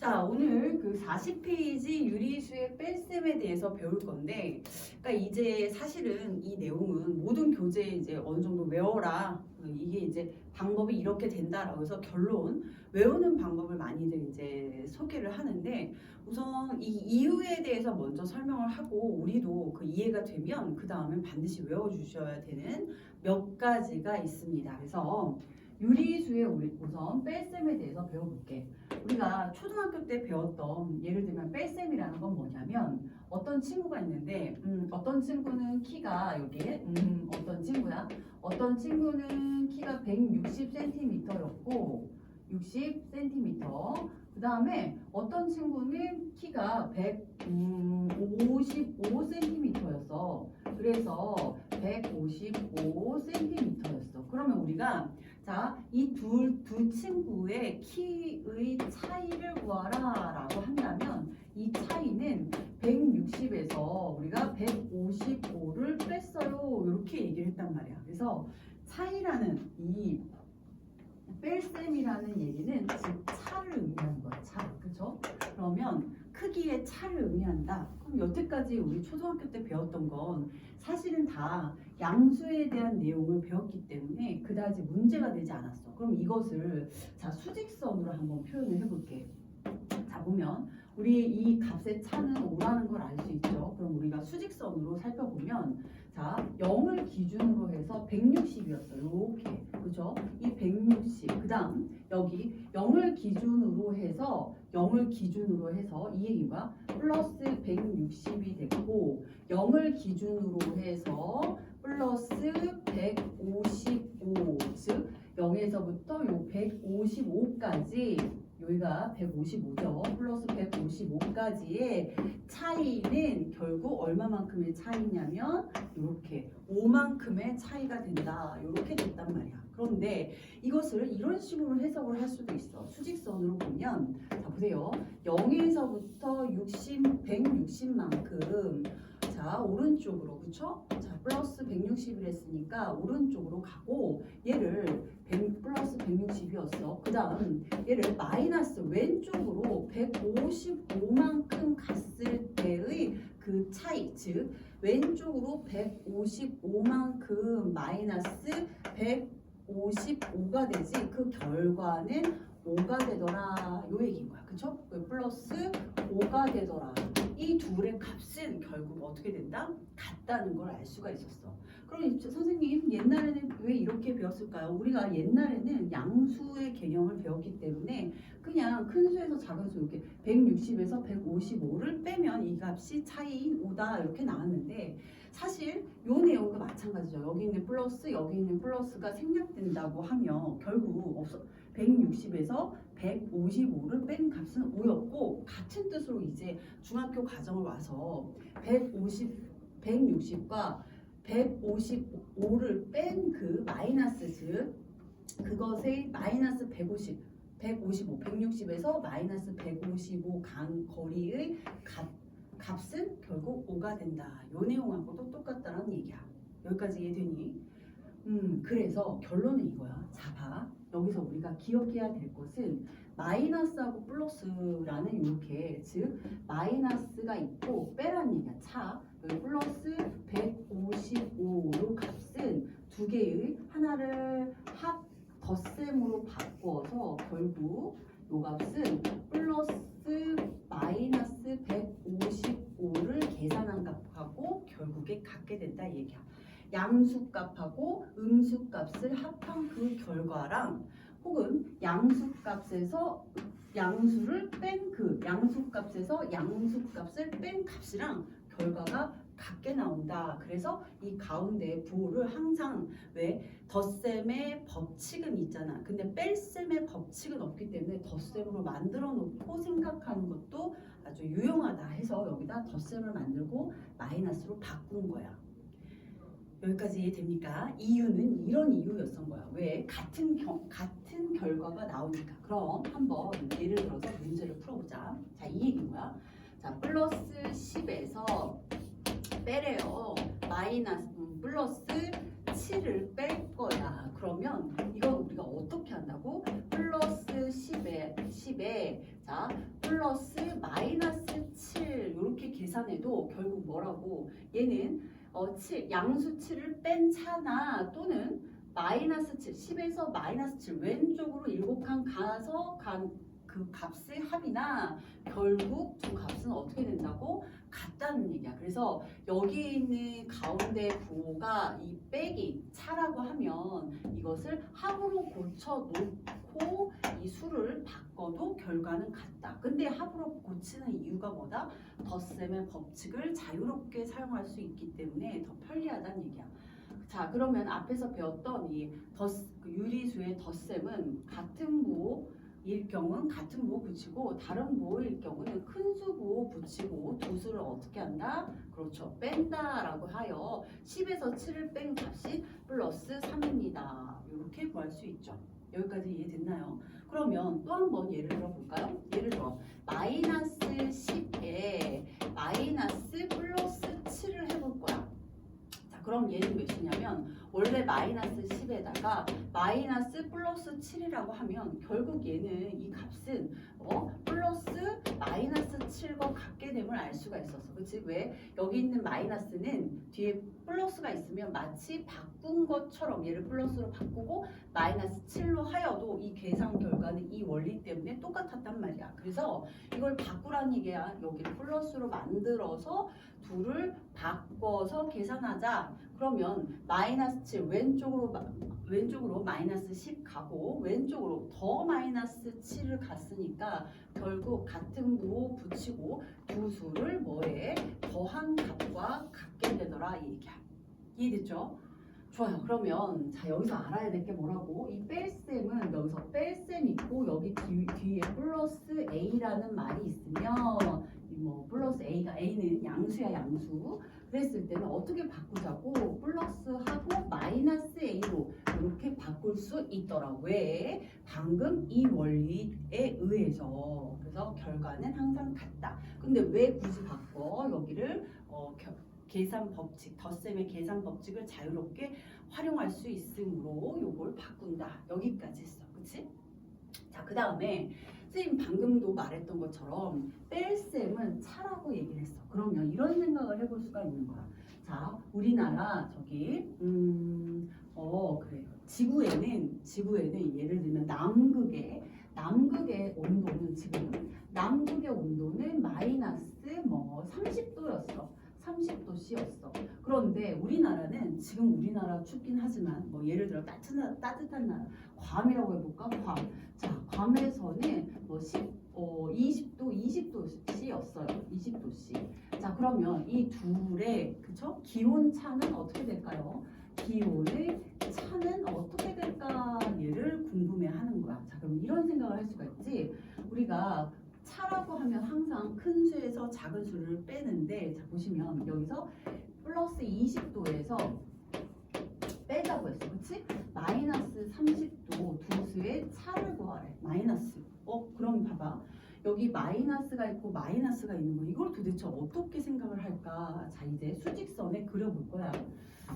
자, 오늘 그 40페이지 유리수의 뺄셈에 대해서 배울 건데, 그러니까 이제 사실은 이 내용은 모든 교재에 이제 어느 정도 외워라. 이게 이제 방법이 이렇게 된다라고 해서 결론 외우는 방법을 많이들 이제 소개를 하는데, 우선 이 이유에 대해서 먼저 설명을 하고 우리도 그 이해가 되면 그 다음엔 반드시 외워주셔야 되는 몇 가지가 있습니다. 그래서 유리수의 우선 뺄셈에 대해서 배워볼게. 우리가 초등학교 때 배웠던 예를 들면 뺄셈이라는 건 뭐냐면 어떤 친구가 있는데 어떤 친구는 키가 여기에 어떤 친구야? 어떤 친구는 키가 160cm였고 60cm 그 다음에 어떤 친구는 키가 155cm였어. 그래서 155cm였어. 그러면 우리가 자, 이 두 친구의 키의 차이를 구하라 라고 한다면 이 차이는 160에서 우리가 155를 뺐어요. 이렇게 얘기를 했단 말이야. 그래서 차이라는 이 뺄셈이라는 얘기는 즉 차를 의미하는 거야. 차. 그렇죠? 그러면 크기의 차를 의미한다. 그럼 여태까지 우리 초등학교 때 배웠던 건 사실은 다 양수에 대한 내용을 배웠기 때문에 그다지 문제가 되지 않았어. 그럼 이것을 자 수직선으로 한번 표현을 해볼게. 자 보면 우리 이 값의 차는 5라는 걸 알 수 있죠. 그럼 우리가 수직선으로 살펴보면 자 0을 기준으로 해서 160이었어. 이렇게 그죠? 이 160. 그다음 여기 0을 기준으로 해서 이 얘기가 플러스 160이 됐고 0을 기준으로 해서 플러스 155 즉 0에서부터 요 155까지 여기가 155죠. 플러스 155까지의 차이는 결국 얼마만큼의 차이냐면 이렇게 5만큼의 차이가 된다. 이렇게 됐단 말이야. 그런데 이것을 이런 식으로 해석을 할 수도 있어. 수직선으로 보면 자 보세요. 0에서부터 160만큼 자 오른쪽으로 그쵸? 자 플러스 160을 했으니까 오른쪽으로 가고 얘를 플러스 160이었어. 그 다음 얘를 마이너스 왼쪽으로 155만큼 갔을 때의 그 차이 즉 왼쪽으로 155만큼 마이너스 155가 되지 그 결과는 5가 되더라 요 얘기인 거야. 그쵸? 플러스 5가 되더라. 이 둘의 값은 결국 어떻게 된다? 같다는 걸 알 수가 있었어. 그럼 선생님 옛날에는 왜 이렇게 배웠을까요? 우리가 옛날에는 양수의 개념을 배웠기 때문에 그냥 큰 수에서 작은 수 이렇게 160에서 155를 빼면 이 값이 차이인 5다 이렇게 나왔는데 사실 요 내용도 마찬가지죠. 여기 있는 플러스 여기 있는 플러스가 생략된다고 하면 결국 없어. 160에서 155를 뺀 값은 5였고 같은 뜻으로 이제 중학교 과정을 와서 160과 155를 뺀 그 마이너스 즉 그것의 마이너스 155 160에서 마이너스 155 거리의 값은 결국 5가 된다. 요 내용하고도 똑같다는 얘기야. 여기까지 이해되니? 그래서 결론은 이거야. 자 봐. 여기서 우리가 기억해야 될 것은 마이너스하고 플러스라는 이렇게 즉 마이너스가 있고 빼라는 얘기야. 차 여기 플러스 155로 값은 두 개의 하나를 덧셈으로 바꾸어서 결국 요 값은 플러스 마이너스 155를 계산한 값하고 결국에 같게 된다 이 얘기야. 양수값하고 음수값을 합한 그 결과랑 혹은 양수값에서 양수를 뺀 그 양수값에서 양수값을 뺀 값이랑 결과가 같게 나온다. 그래서 이 가운데 부호를 항상 왜 덧셈의 법칙은 있잖아. 근데 뺄셈의 법칙은 없기 때문에 덧셈으로 만들어 놓고 생각하는 것도 아주 유용하다 해서 여기다 덧셈을 만들고 마이너스로 바꾼 거야. 여기까지 이해됩니까? 이유는 이런 이유였던 거야. 왜? 같은 결과가 나오니까. 그럼 한번 예를 들어서 문제를 풀어보자. 자, 이 얘기인 거야. 자, 플러스 10에서 빼래요. 마이너스 플러스 7을 뺄 거야. 그러면 이건 우리가 어떻게 한다고? 플러스 10에 자 플러스 마이너스 7 이렇게 계산해도 결국 뭐라고 얘는 7 양수 7을 뺀 차나 또는 마이너스 7 10에서 마이너스 7 왼쪽으로 7칸 가서 그 값의 합이나 결국 두 값은 어떻게 된다고? 같다는 얘기야. 그래서 여기 있는 가운데 부호가 이 빼기 차라고 하면 이것을 합으로 고쳐 놓고 이 수를 바꿔도 결과는 같다. 근데 합으로 고치는 이유가 뭐다? 덧셈의 법칙을 자유롭게 사용할 수 있기 때문에 더 편리하다는 얘기야. 자, 그러면 앞에서 배웠던 유리수의 덧셈은 같은 부호일 경우는 같은 부호 붙이고 다른 부호일 경우는 큰 수 부호 붙이고 두 수를 어떻게 한다? 그렇죠. 뺀다라고 하여 10에서 7을 뺀 값이 플러스 3입니다. 이렇게 구할 수 있죠. 여기까지 이해됐나요? 그러면 또 한 번 예를 들어 볼까요? 예를 들어 마이너스 10에 마이너스 플러스 7을 해볼 거야. 자, 그럼 얘는 몇이냐면 원래 마이너스 10에다가 마이너스 플러스 7이라고 하면 결국 얘는 이 값은 플러스 마이너스 7과 같게 됨을 알 수가 있었어. 그치? 왜? 여기 있는 마이너스는 뒤에 플러스가 있으면 마치 바꾼 것처럼 얘를 플러스로 바꾸고 마이너스 7로 하여도 이 계산 결과는 이 원리 때문에 똑같았단 말이야. 그래서 이걸 바꾸라는 얘기야. 여기를 플러스로 만들어서 둘을 바꿔서 계산하자. 그러면 마이너스 7 왼쪽으로 마이너스 10 가고 왼쪽으로 더 마이너스 7을 갔으니까 결국 같은 부호 붙이고 두 수를 뭐에 더한 값과 같게 되더라 이 얘기야. 이해됐죠? 좋아요. 그러면 자 여기서 알아야 될 게 뭐라고? 이 뺄셈은 여기서 뺄셈 있고 여기 뒤에 플러스 a라는 말이 있으면 뭐 플러스 A는 양수야 양수. 그랬을 때는 어떻게 바꾸자고 플러스하고 마이너스 A로 이렇게 바꿀 수 있더라. 왜? 방금 이 원리에 의해서. 그래서 결과는 항상 같다. 근데 왜 굳이 바꿔? 여기를 계산 법칙, 덧셈의 계산 법칙을 자유롭게 활용할 수 있으므로 요걸 바꾼다. 여기까지 했어. 그치? 자, 그 다음에 선생님 방금도 말했던 것처럼 뺄셈은 차라고 얘기를 했어. 그러면 이런 생각을 해볼 수가 있는 거야. 자, 우리나라 저기 그래요. 지구에는 예를 들면 남극의 온도는 지금 남극의 온도는 마이너스 30도였어. 30도씨였어. 그런데 우리나라는 지금 우리나라 춥긴 하지만 뭐 예를 들어 따뜻한 나라 괌이라고 해볼까? 괌. 자, 괌에서는 뭐 20도씨였어요. 20도씨. 자, 그러면 이 둘의 그쵸? 기온 차는 어떻게 될까요? 기온의 차는 어떻게 될까? 얘를 궁금해하는 거야. 자, 그럼 이런 생각을 할 수가 있지. 우리가 차라고 하면 항상 큰 수에서 작은 수를 빼는데 자 보시면 여기서 플러스 20도에서 빼자고 했어. 그치? 마이너스 30도 두 수의 차를 구하래. 마이너스. 그럼 봐봐. 여기 마이너스가 있고 마이너스가 있는 거 이걸 도대체 어떻게 생각을 할까? 자 이제 수직선에 그려볼 거야.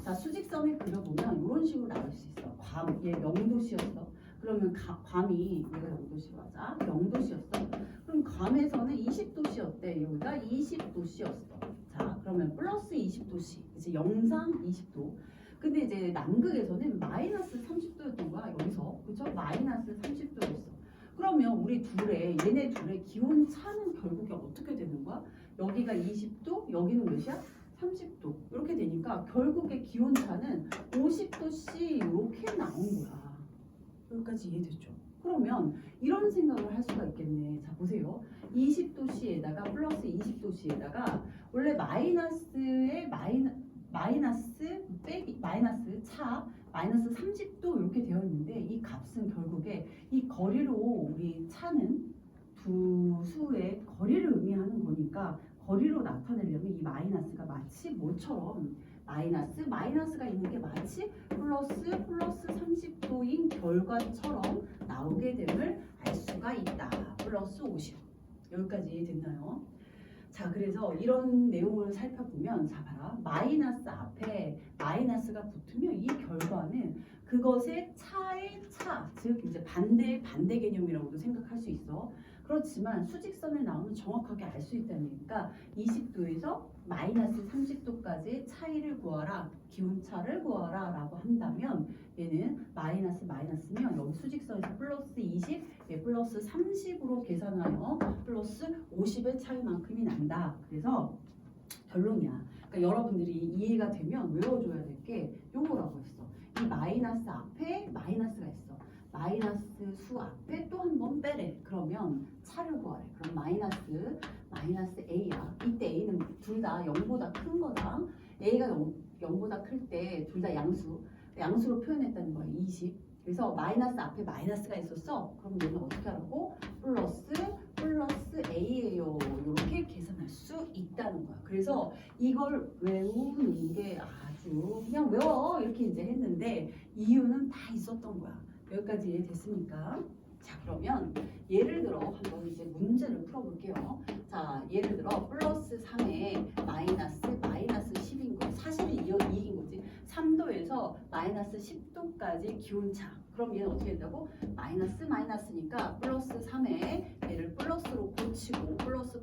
자 수직선에 그려보면 이런 식으로 나올 수 있어. 괌, 얘 0도씨였어. 그러면 괌이 얘가 0도씨로 하자. 0도씨였어. 그럼 괌에서는 20도씨였대. 여기가 20도씨였어. 자 그러면 플러스 20도씨. 이제 영상 20도. 근데 이제 남극에서는 마이너스 30도였던 거야. 여기서. 그쵸? 마이너스 30도였어. 그러면 얘네 둘의 기온 차는 결국에 어떻게 되는 거야? 여기가 20도, 여기는 몇이야? 30도. 이렇게 되니까 결국에 기온 차는 50도씨 이렇게 나온 거야. 여기까지 이해됐죠? 그러면 이런 생각을 할 수가 있겠네. 자 보세요. 20도씨에다가 플러스 20도씨에다가 원래 마이너스에 마이너스 빼기 마이너스 차 마이너스 30도 이렇게 되어 있는데 이 값은 결국에 이 거리로 우리 차는 두 수의 거리를 의미하는 거니까 거리로 나타내려면 이 마이너스가 마치 뭐처럼 마이너스가 있는 게 마치 플러스 30도인 결과처럼 나오게 됨을 알 수가 있다. 플러스 50. 여기까지 됐나요? 자, 그래서 이런 내용을 살펴보면 자 봐라. 마이너스 앞에 마이너스가 붙으면 이 결과는 그것의 차의 차, 즉 이제 반대 개념이라고도 생각할 수 있어. 그렇지만 수직선에 나오면 정확하게 알 수 있다니까 20도에서 마이너스 30도까지 차이를 구하라, 기온차를 구하라 라고 한다면 얘는 마이너스면 여기 수직선에서 플러스 20, 플러스 30으로 계산하여 플러스 50의 차이만큼이 난다. 그래서 결론이야. 그러니까 여러분들이 이해가 되면 외워줘야 될 게 요거라고 했어. 이 마이너스 앞에 마이너스가 있어. 마이너스 수 앞에 또 한 번 빼래. 그러면 차를 구하래. 그럼 마이너스 A야. 이때 A는 둘 다 0보다 큰 거다. A가 0보다 클 때 둘 다 양수로 표현했다는 거야. 20. 그래서 마이너스 앞에 마이너스가 있었어. 그럼 얘는 어떻게 하라고? 플러스 A예요. 이렇게 계산할 수 있다는 거야. 그래서 이걸 외우는 게 아주 그냥 외워 이렇게 이제 했는데 이유는 다 있었던 거야. 여기까지 이해됐습니까? 자, 그러면 예를 들어 한번 이제 문제를 풀어볼게요. 자, 예를 들어 플러스 3에 마이너스 10인 거. 사실은 이긴 거지. 3도에서 마이너스 10도까지 기온차. 그럼 얘는 어떻게 된다고? 마이너스니까 플러스 3에 얘를 플러스로 고치고 플러스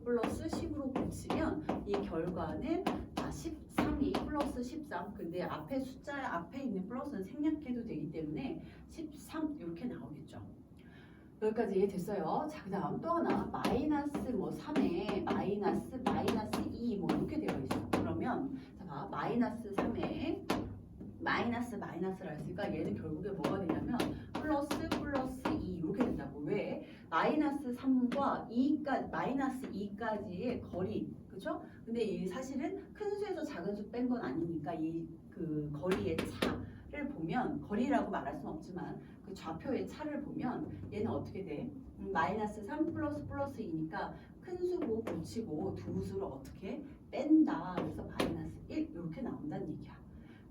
10으로 고치면 이 결과는 13이 플러스 13. 근데 앞에 있는 플러스는 생략해도 되기 때문에 13 이렇게 나오겠죠. 여기까지 이해됐어요? 자, 그 다음 또 하나 마이너스 3에 마이너스 2 이렇게 되어 있어. 그러면 자, 봐. 마이너스 3에 마이너스라 했으니까 얘는 결국에 뭐가 되냐면 플러스 2 이렇게 된다고. 왜? 마이너스 3과 2까지 마이너스 2까지의 거리, 그렇죠? 근데 이 사실은 큰 수에서 작은 수 뺀 건 아니니까 이 그 거리의 차를 보면 거리라고 말할 수는 없지만 그 좌표의 차를 보면 얘는 어떻게 돼? 마이너스 3 플러스 2니까 큰 수고 고치고 두 수를 어떻게 뺀다. 그래서 마이너스 1 이렇게 나온다는 얘기야.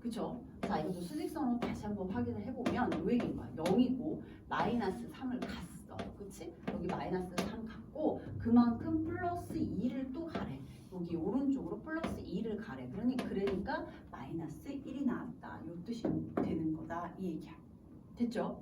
그쵸? 자, 이것도 수직선으로 다시 한번 확인을 해보면 요 얘기인 거야. 0이고 마이너스 3을 갔어. 그치? 여기 마이너스 3 갔고 그만큼 플러스 2를 또 가래. 여기 오른쪽으로 플러스 2를 가래. 그러니까 마이너스 1이 나왔다. 요 뜻이 되는 거다. 이 얘기야. 됐죠?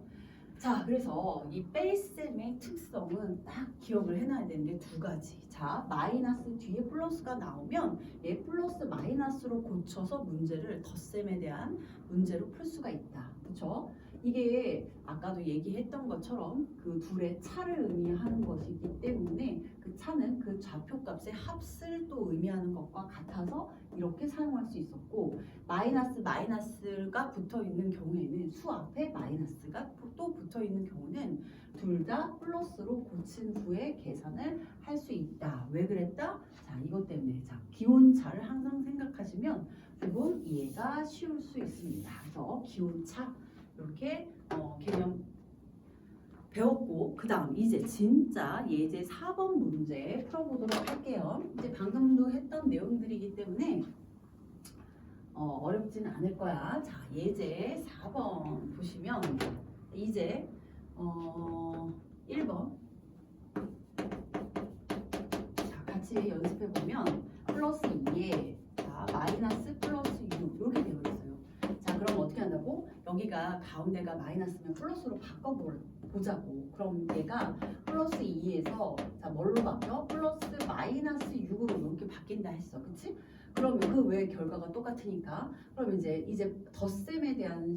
자, 그래서 이 뺄셈의 특성은 딱 기억을 해놔야 되는 게 두 가지. 자, 마이너스 뒤에 플러스가 나오면 얘 플러스 마이너스로 고쳐서 문제를 덧셈에 대한 문제로 풀 수가 있다. 그렇죠? 이게 아까도 얘기했던 것처럼 그 둘의 차를 의미하는 것이기 때문에 그 차는 그 좌표값의 합을 또 의미하는 것과 같아서 이렇게 사용할 수 있었고, 마이너스가 붙어 있는 경우에는 수 앞에 마이너스가 또 붙어 있는 경우는 둘 다 플러스로 고친 후에 계산을 할 수 있다. 왜 그랬다? 자, 이것 때문에. 자, 기온차를 항상 생각하시면 조금 이해가 쉬울 수 있습니다. 그래서 기온차 이렇게 개념 배웠고, 그 다음 이제 진짜 예제 4번 문제 풀어보도록 할게요. 이제 방금도 했던 내용들이기 때문에 어렵지는 않을 거야. 자, 예제 4번 보시면 이제 1번 자, 같이 연습해 보면 플러스 2에 자, 마이너스 플러스 6 이렇게 되어 있어요. 자, 그럼 어떻게 한다고? 여기가 가운데가 마이너스면 플러스로 바꿔보자고. 그럼 얘가 플러스 2에서 자, 뭘로 바뀌어? 플러스 마이너스 6으로 이렇게 바뀐다 했어. 그치? 그러면 그 외 결과가 똑같으니까 그럼 이제 덧셈에 대한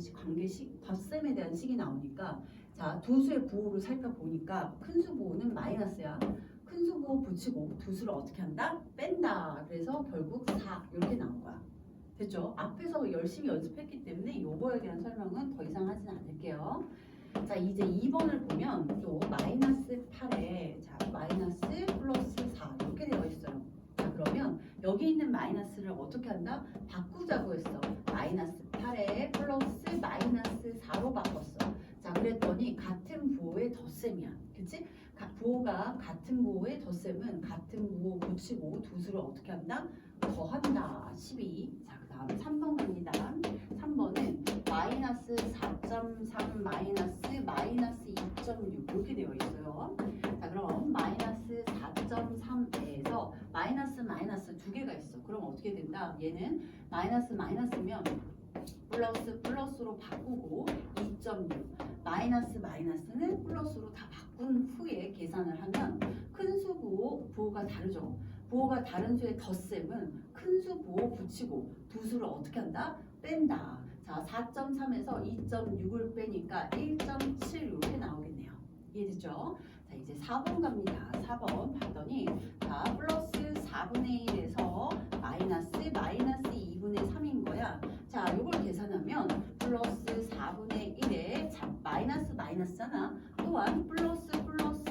덧셈에 대한 식이 나오니까 자, 두 수의 부호를 살펴보니까 큰 수 부호는 마이너스야. 큰 수 부호 붙이고 두 수를 어떻게 한다? 뺀다. 그래서 결국 4 이렇게 나온 거야. 됐죠? 앞에서 열심히 연습했기 때문에 이거에 대한 설명은 더 이상 하진 않을게요. 자, 이제 2번을 보면 또 마이너스 8에 자, 마이너스 플러스 4 이렇게 되어 있어요. 자, 그러면 여기 있는 마이너스를 어떻게 한다? 바꾸자고 했어. 마이너스 8에 플러스 마이너스 4로 바꿨어. 자, 그랬더니 같은 부호의 덧셈이야. 그치? 부호가 같은 부호의 덧셈은 같은 부호 붙이고 두 수를 어떻게 한다? 더한다. 12. 자, 그 다음 3번 갑니다. 3번은 마이너스 4.3 마이너스 2.6 이렇게 되어 있어요. 자, 그럼 마이너스 4.3에서 마이너스 두 개가 있어. 그럼 어떻게 된다? 얘는 마이너스면 플러스 플러스로 바꾸고 2.6 마이너스 마이너스는 플러스로 다 바꾼 후에 계산을 하면 큰 수 부호 부호가 다르죠. 부호가 다른 수의 덧셈은 큰 수 부호 붙이고 두 수를 어떻게 한다? 뺀다. 자 4.3에서 2.6을 빼니까 1.7 이렇게 나오겠네요. 이해됐죠? 자 이제 4번 갑니다. 4번 봤더니 자 플러스 4분의 1에서 마이너스 2분의 3인 거야. 자 이걸 계산하면 플러스 4분의 1에 마이너스 마이너스잖아. 또한 플러스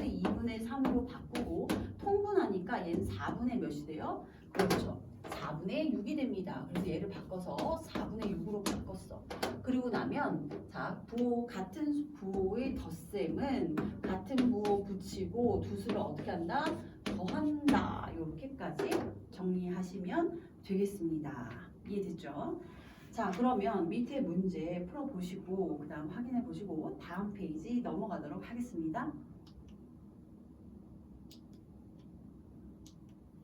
2분의 3으로 바꾸고 통분하니까 얘는 4분의 몇이 돼요? 그렇죠. 4분의 6이 됩니다. 그래서 얘를 바꿔서 4분의 6으로 바꿨어. 그리고 나면 자 부호 같은 부호의 덧셈은 같은 부호 붙이고 두 수를 어떻게 한다? 더한다. 이렇게까지 정리하시면 되겠습니다. 이해됐죠? 자 그러면 밑에 문제 풀어보시고 그 다음 확인해 보시고 다음 페이지 넘어가도록 하겠습니다.